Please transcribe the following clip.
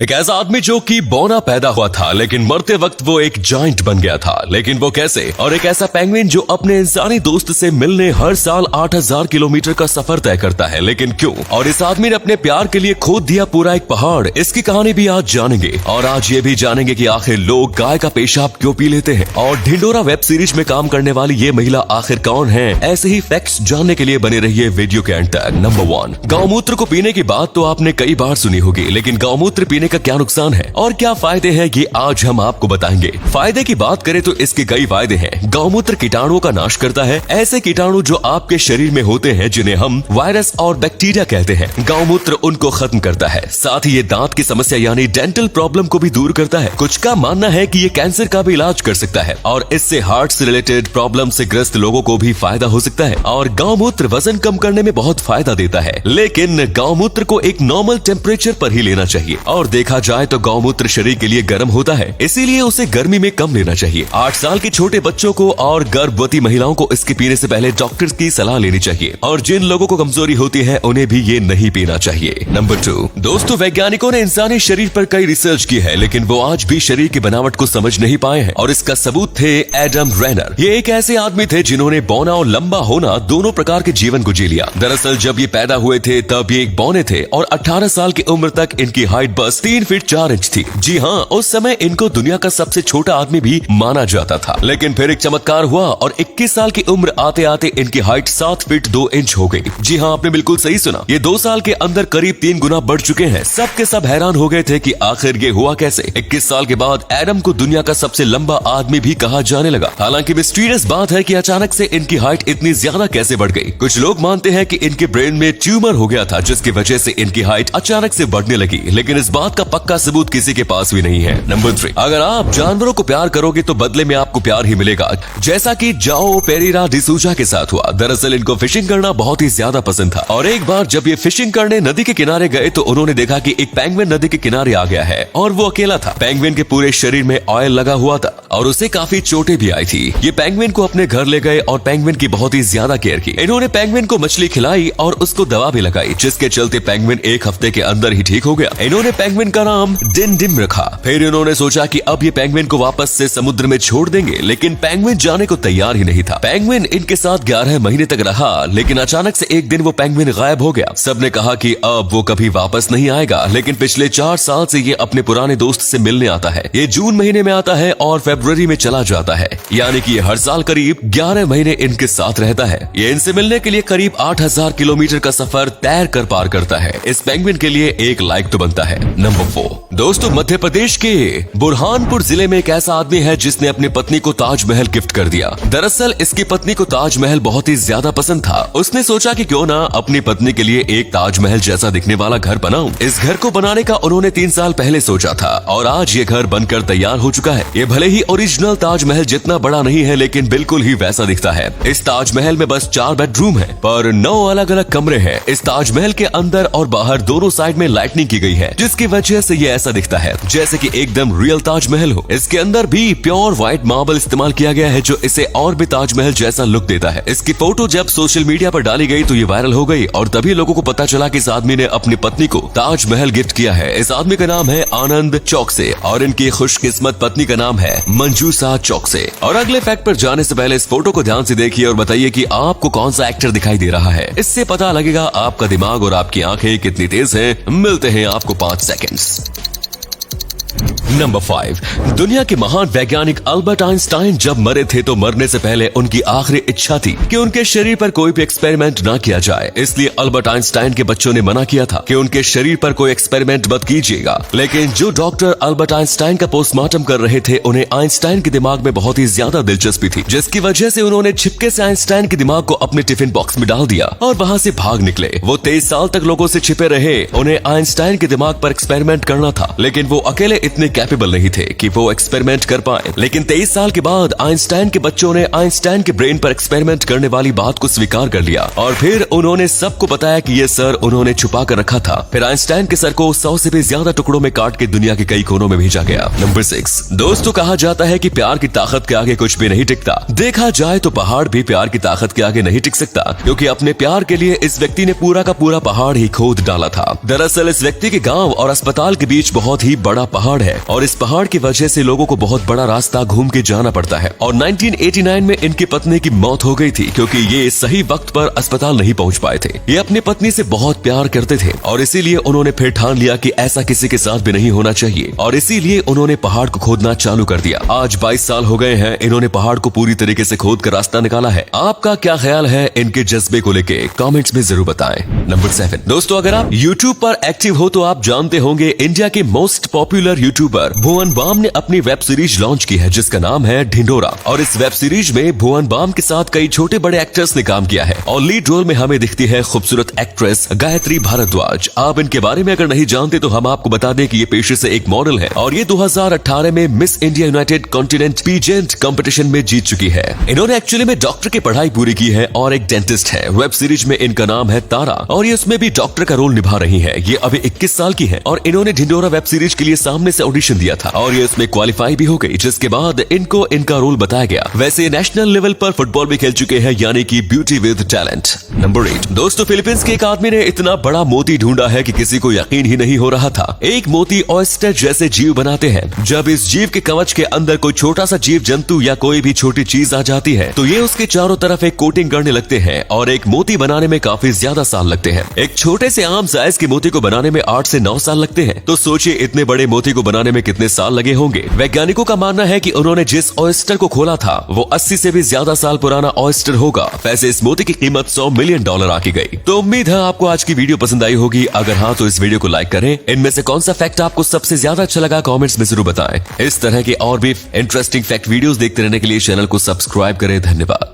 एक ऐसा आदमी जो कि बौना पैदा हुआ था लेकिन मरते वक्त वो एक जायंट बन गया था। लेकिन वो कैसे? और एक ऐसा पेंगुइन जो अपने इंसानी दोस्त से मिलने हर साल 8000 किलोमीटर का सफर तय करता है, लेकिन क्यों? और इस आदमी ने अपने प्यार के लिए खोद दिया पूरा एक पहाड़। इसकी कहानी भी आज जानेंगे। और आज ये भी जानेंगे कि आखिर लोग गाय का पेशाब क्यों पी लेते हैं और ढिंडोरा वेब सीरीज में काम करने वाली ये महिला आखिर कौन है। ऐसे ही फैक्ट्स जानने के लिए बने रहिए वीडियो के एंड तक। नंबर 1, गौमूत्र को पीने की बात तो आपने कई बार सुनी होगी, लेकिन गौमूत्र पीने का क्या नुकसान है और क्या फायदे हैं, ये आज हम आपको बताएंगे। फायदे की बात करें तो इसके कई फायदे हैं। गौमूत्र कीटाणुओं का नाश करता है, ऐसे कीटाणु जो आपके शरीर में होते हैं जिन्हें हम वायरस और बैक्टीरिया कहते हैं। गौमूत्र उनको खत्म करता है। साथ ही ये दांत की समस्या यानी डेंटल प्रॉब्लम को भी दूर करता है। कुछ का मानना है कि ये कैंसर का भी इलाज कर सकता है और इससे हार्ट से रिलेटेड प्रॉब्लम से ग्रस्त लोगों को भी फायदा हो सकता है। और गौमूत्र वजन कम करने में बहुत फायदा देता है, लेकिन गौमूत्र को एक नॉर्मल टेम्परेचर पर ही लेना चाहिए। और देखा जाए तो गौमूत्र शरीर के लिए गर्म होता है, इसीलिए उसे गर्मी में कम लेना चाहिए। 8 साल के छोटे बच्चों को और गर्भवती महिलाओं को इसके पीने से पहले डॉक्टर की सलाह लेनी चाहिए। और जिन लोगों को कमजोरी होती है उन्हें भी ये नहीं पीना चाहिए। नंबर 2, दोस्तों वैज्ञानिकों ने इंसानी शरीर पर कई रिसर्च की है, लेकिन वो आज भी शरीर की बनावट को समझ नहीं पाए हैं। और इसका सबूत थे एडम रेनर। ये एक ऐसे आदमी थे जिन्होंने बौना और लंबा होना दोनों प्रकार के जीवन को जी लिया। दरअसल जब ये पैदा हुए थे तब ये एक बौने थे और 18 साल की उम्र तक इनकी हाइट बस 3 फीट 4 इंच थी। जी हाँ, उस समय इनको दुनिया का सबसे छोटा आदमी भी माना जाता था। लेकिन फिर एक चमत्कार हुआ और 21 साल की उम्र आते आते इनकी हाइट 7 फीट 2 इंच हो गई। जी हाँ, आपने बिल्कुल सही सुना। ये 2 साल के अंदर करीब 3 गुना बढ़ चुके हैं। सब के सब हैरान हो गए थे कि आखिर ये हुआ कैसे। 21 साल के बाद एडम को दुनिया का सबसे लंबा आदमी भी कहा जाने लगा। हालांकि मिस्टीरियस बात है कि अचानक से इनकी हाइट इतनी ज्यादा कैसे बढ़ गई। कुछ लोग मानते हैं कि इनके ब्रेन में ट्यूमर हो गया था, जिसकी वजह से इनकी हाइट अचानक से बढ़ने लगी, लेकिन इस बात का पक्का सबूत किसी के पास भी नहीं है। नंबर 3, अगर आप जानवरों को प्यार करोगे तो बदले में आपको प्यार ही मिलेगा, जैसा कि जाओ पेरेरा डिसूजा के साथ हुआ। दरअसल इनको फिशिंग करना बहुत ही ज्यादा पसंद था और एक बार जब ये फिशिंग करने नदी के किनारे गए तो उन्होंने देखा कि एक पेंगुइन नदी के किनारे आ गया है और वो अकेला था। पेंगुइन के पूरे शरीर में ऑयल लगा हुआ था और उसे काफी चोटें भी आई थी। ये पेंगुइन को अपने घर ले गए और पेंगुइन की बहुत ही ज्यादा केयर की। इन्होंने पेंगुइन को मछली खिलाई और उसको दवा भी लगाई, जिसके चलते पेंगुइन 1 हफ्ते के अंदर ही ठीक हो गया। इन्होंने पेंगुइन का नाम डिन डिम रखा। फिर इन्होंने सोचा कि अब ये पेंगुइन को वापस से समुद्र में छोड़ देंगे, लेकिन पेंगुइन जाने को तैयार ही नहीं था। पेंगुइन इनके साथ 11 महीने तक रहा, लेकिन अचानक से एक दिन वो पेंगुइन गायब हो गया। सबने कहा कि अब वो कभी वापस नहीं आएगा, लेकिन पिछले 4 साल से ये अपने पुराने दोस्त से मिलने आता है। ये जून महीने में आता है और फरवरी में चला जाता है, यानी कि ये हर साल करीब 11 महीने इनके साथ रहता है। ये इनसे मिलने के लिए करीब 8000 किलोमीटर का सफर तैर कर पार करता है। इस पेंगुइन के लिए एक लाइक तो बनता है। नंबर 4, दोस्तों मध्य प्रदेश के बुरहानपुर जिले में एक ऐसा आदमी है जिसने अपनी पत्नी को ताजमहल गिफ्ट कर दिया। दरअसल इसकी पत्नी को ताजमहल बहुत ही ज्यादा पसंद था। उसने सोचा कि क्यों ना अपनी पत्नी के लिए एक ताजमहल जैसा दिखने वाला घर बनाऊं। इस घर को बनाने का उन्होंने 3 साल पहले सोचा था और आज ये घर बनकर तैयार हो चुका है। ये भले ही ओरिजिनल ताजमहल जितना बड़ा नहीं है, लेकिन बिल्कुल ही वैसा दिखता है। इस ताजमहल में बस 4 बेडरूम है पर 9 अलग अलग कमरे हैं। इस ताजमहल के अंदर और बाहर दोनों साइड में लाइटनिंग की गई है, जिसकी वजह से ये ऐसा दिखता है जैसे कि एकदम रियल ताजमहल हो। इसके अंदर भी प्योर व्हाइट मार्बल इस्तेमाल किया गया है, जो इसे और भी ताजमहल जैसा लुक देता है। इसकी फोटो जब सोशल मीडिया पर डाली गई तो ये वायरल हो गई और तभी लोगों को पता चला कि इस आदमी ने अपनी पत्नी को ताजमहल गिफ्ट किया है। इस आदमी का नाम है आनंद चौकसे और इनकी खुशकिस्मत पत्नी का नाम है मंजूसा चौकसे। और अगले फैक्ट पर जाने से पहले इस फोटो को ध्यान से देखिए और बताइए कि आपको कौन सा एक्टर दिखाई दे रहा है। इससे पता लगेगा आपका दिमाग और आपकी आंखें कितनी तेज हैं। मिलते हैं आपको 5 सेकंड्स। नंबर 5, दुनिया के महान वैज्ञानिक अल्बर्ट आइंस्टाइन जब मरे थे तो मरने से पहले उनकी आखिरी इच्छा थी कि उनके शरीर पर कोई भी एक्सपेरिमेंट ना किया जाए। इसलिए अल्बर्ट आइंस्टाइन के बच्चों ने मना किया था कि उनके शरीर पर कोई एक्सपेरिमेंट मत कीजिएगा। लेकिन जो डॉक्टर अल्बर्ट आइंस्टाइन का पोस्टमार्टम कर रहे थे उन्हें आइंस्टाइन के दिमाग में बहुत ही ज्यादा दिलचस्पी थी, जिसकी वजह से उन्होंने छिपके से आइंस्टाइन के दिमाग को अपने टिफिन बॉक्स में डाल दिया और वहाँ से भाग निकले। वो 23 साल तक लोगों से छिपे रहे। उन्हें आइंस्टाइन के दिमाग पर एक्सपेरिमेंट करना था, लेकिन वो अकेले इतने कैपेबल नहीं थे कि वो एक्सपेरिमेंट कर पाए। लेकिन 23 साल के बाद आइंस्टाइन के बच्चों ने आइंस्टाइन के ब्रेन पर एक्सपेरिमेंट करने वाली बात को स्वीकार कर लिया और फिर उन्होंने सबको बताया कि ये सर उन्होंने छुपा कर रखा था। फिर आइंस्टाइन के सर को 100 से भी ज्यादा टुकड़ों में काट के दुनिया के कई कोनों में भेजा गया। नंबर 6, दोस्तों कहा जाता है कि प्यार की ताकत के आगे कुछ भी नहीं टिकता। देखा जाए तो पहाड़ भी प्यार की ताकत के आगे नहीं टिक सकता, क्योंकि अपने प्यार के लिए इस व्यक्ति ने पूरा का पूरा पहाड़ ही खोद डाला था। दरअसल इस व्यक्ति के गांव और अस्पताल के बीच बहुत ही बड़ा पहाड़ है और इस पहाड़ की वजह से लोगों को बहुत बड़ा रास्ता घूम के जाना पड़ता है। और 1989 में इनकी पत्नी की मौत हो गई थी, क्योंकि ये सही वक्त पर अस्पताल नहीं पहुंच पाए थे। ये अपनी पत्नी से बहुत प्यार करते थे और इसीलिए उन्होंने फिर ठान लिया कि ऐसा किसी के साथ भी नहीं होना चाहिए और इसीलिए उन्होंने पहाड़ को खोदना चालू कर दिया। आज 22 साल हो गए हैं इन्होंने पहाड़ को पूरी तरीके से खोद कर रास्ता निकाला है। आपका क्या ख्याल है इनके जज्बे को लेके? कमेंट्स में जरूर बताएं। नंबर 7, दोस्तों अगर आप YouTube पर एक्टिव हो तो आप जानते होंगे इंडिया के मोस्ट पॉपुलर यूट्यूबर भुवन बाम ने अपनी वेब सीरीज लॉन्च की है जिसका नाम है ढिंढोरा। और इस वेब सीरीज में भुवन बाम के साथ कई छोटे बड़े एक्टर्स ने काम किया है और लीड रोल में हमें दिखती है खूबसूरत एक्ट्रेस गायत्री भारद्वाज। आप इनके बारे में अगर नहीं जानते तो हम आपको बता दें कि ये पेशे से एक मॉडल है और ये 2018 में miss India United continent peasant competition में जीत चुकी है। इन्होंने एक्चुअली में डॉक्टर की पढ़ाई पूरी की है और एक डेंटिस्ट है। वेब सीरीज में इनका नाम है तारा और ये उसमें भी डॉक्टर का रोल निभा रही है। ये अभी 21 साल की है और इन्होंने ढिंढोरा वेब सीरीज के लिए सामने से ऑडिशन दिया था और ये उसमें क्वालिफाई भी हो गई, जिसके बाद इनको इनका रोल बताया गया। वैसे नेशनल लेवल पर फुटबॉल भी खेल चुके हैं, यानी कि ब्यूटी विद टैलेंट। नंबर 8, दोस्तों फिलीपींस के एक आदमी ने इतना बड़ा मोती ढूंढा है कि किसी को यकीन ही नहीं हो रहा था। एक मोती ऑयस्टर जैसे जीव बनाते हैं। जब इस जीव के कवच के अंदर कोई छोटा सा जीव जंतु या कोई भी छोटी चीज आ जाती है तो ये उसके चारों तरफ एक कोटिंग करने लगते हैं और एक मोती बनाने में काफी ज्यादा साल लगते हैं। एक छोटे से आम साइज के मोती को बनाने में 8 से 9 साल लगते हैं। तो सोचिए इतने बड़े मोती को बनाने में कितने साल लगे होंगे। वैज्ञानिकों का मानना है कि उन्होंने जिस ऑयस्टर को खोला था वो 80 से भी ज्यादा साल पुराना ऑयस्टर होगा। वैसे इस मोती की कीमत $100 मिलियन आकी गई। तो उम्मीद है आपको आज की वीडियो पसंद आई होगी। अगर हाँ तो इस वीडियो को लाइक करें। इनमें से कौन सा फैक्ट आपको सबसे ज्यादा अच्छा लगा कमेंट्स में जरूर बताएं। इस तरह के और भी इंटरेस्टिंग फैक्ट वीडियोस देखते रहने के लिए चैनल को सब्सक्राइब करें। धन्यवाद।